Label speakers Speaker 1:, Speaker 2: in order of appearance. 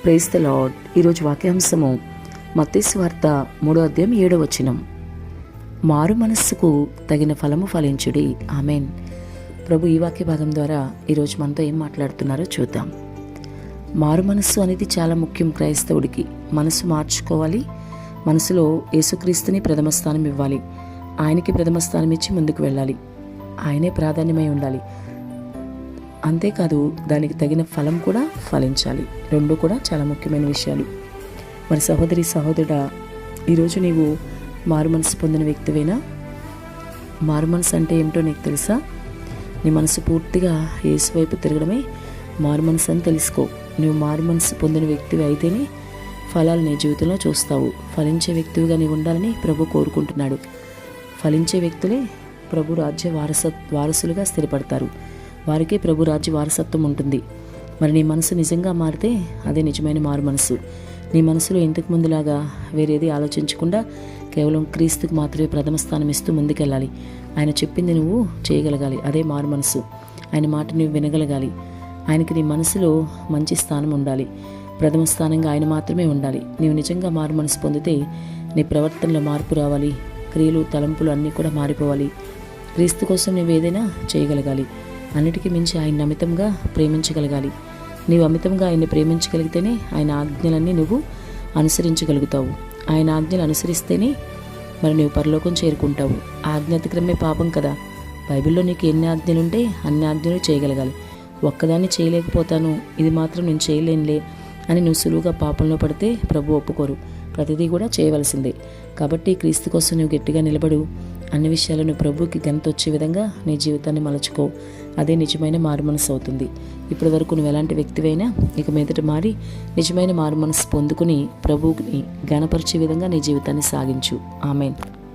Speaker 1: Praise the lord. ఈరోజు వాక్యాంశము మత్తయి సువార్త 3:7. మారు మనస్సుకు తగిన ఫలము ఫలించుడి. ఆమెన్. ప్రభు ఈ వాక్య భాగం ద్వారా ఈరోజు మనతో ఏం మాట్లాడుతున్నారో చూద్దాం. మారు మనస్సు అనేది చాలా ముఖ్యం. క్రైస్తవుడికి మనసు మార్చుకోవాలి. మనసులో యేసుక్రీస్తుని ప్రథమ స్థానం ఇవ్వాలి. ఆయనకి ప్రథమ స్థానం ఇచ్చి ముందుకు వెళ్ళాలి. ఆయనే ప్రాధాన్యమై ఉండాలి. అంతేకాదు, దానికి తగిన ఫలం కూడా ఫలించాలి. రెండు కూడా చాలా ముఖ్యమైన విషయాలు. మరి సహోదరి సహోదరుడా, ఈరోజు నీవు మారు మనసు పొందిన వ్యక్తివేనా? మారు మనసు అంటే ఏమిటో నీకు తెలుసా? నీ మనసు పూర్తిగా యేసు వైపు తిరగడమే మారు మనసు అని తెలుసుకో. నువ్వు మారు మనసు పొందిన వ్యక్తివి అయితేనే ఫలాలు నీ జీవితంలో చూస్తావు. ఫలించే వ్యక్తివిగా నీవు ఉండాలని ప్రభు కోరుకుంటున్నాడు. ఫలించే వ్యక్తులే ప్రభు రాజ్య వారసులుగా స్థిరపడతారు. వారికే ప్రభు రాజ్య వారసత్వం ఉంటుంది. మరి నీ మనసు నిజంగా మారితే అదే నిజమైన మారు మనసు. నీ మనసులో ఇంతకు ముందులాగా వేరేది ఆలోచించకుండా కేవలం క్రీస్తుకు మాత్రమే ప్రథమ స్థానం ఇస్తూ ముందుకెళ్ళాలి. ఆయన చెప్పింది నువ్వు చేయగలగాలి. అదే మారు మనసు. ఆయన మాట నువ్వు వినగలగాలి. ఆయనకి నీ మనసులో మంచి స్థానం ఉండాలి. ప్రథమ స్థానంగా ఆయన మాత్రమే ఉండాలి. నీవు నిజంగా మారు మనసు పొందితే నీ ప్రవర్తనలో మార్పు రావాలి. క్రియలు, తలంపులు అన్నీ కూడా మారిపోవాలి. క్రీస్తు కోసం నువ్వు ఏదైనా చేయగలగాలి. అన్నిటికీ మించి ఆయన అమితంగా ప్రేమించగలగాలి. నీవు అమితంగా ఆయన్ని ప్రేమించగలిగితేనే ఆయన ఆజ్ఞలన్నీ నువ్వు అనుసరించగలుగుతావు. ఆయన ఆజ్ఞలు అనుసరిస్తేనే మరి నువ్వు పరలోకం చేరుకుంటావు. ఆజ్ఞ అతిక్రమే పాపం కదా. బైబిల్లో నీకు ఎన్ని ఆజ్ఞలుంటే అన్ని ఆజ్ఞలు చేయగలగాలి. ఒక్కదాన్ని చేయలేకపోతాను, ఇది మాత్రం నేను చేయలేనులే అని నువ్వు సులువుగా పాపంలో పడితే ప్రభు ఒప్పుకోరు. ప్రతిదీ కూడా చేయవలసిందే. కాబట్టి క్రీస్తు కోసం నువ్వు గట్టిగా నిలబడు. అన్ని విషయాలను ప్రభువుకి ఘనత వచ్చే విధంగా నీ జీవితాన్ని మలచుకో. అదే నిజమైన మారు మనసు అవుతుంది. ఇప్పటి వరకు నువ్వు ఎలాంటి వ్యక్తివైనా ఇక మీదట మారి నిజమైన మారు మనసు పొందుకుని ప్రభువుని ఘనపరిచే విధంగా నీ జీవితాన్ని సాగించు. ఆమెన్.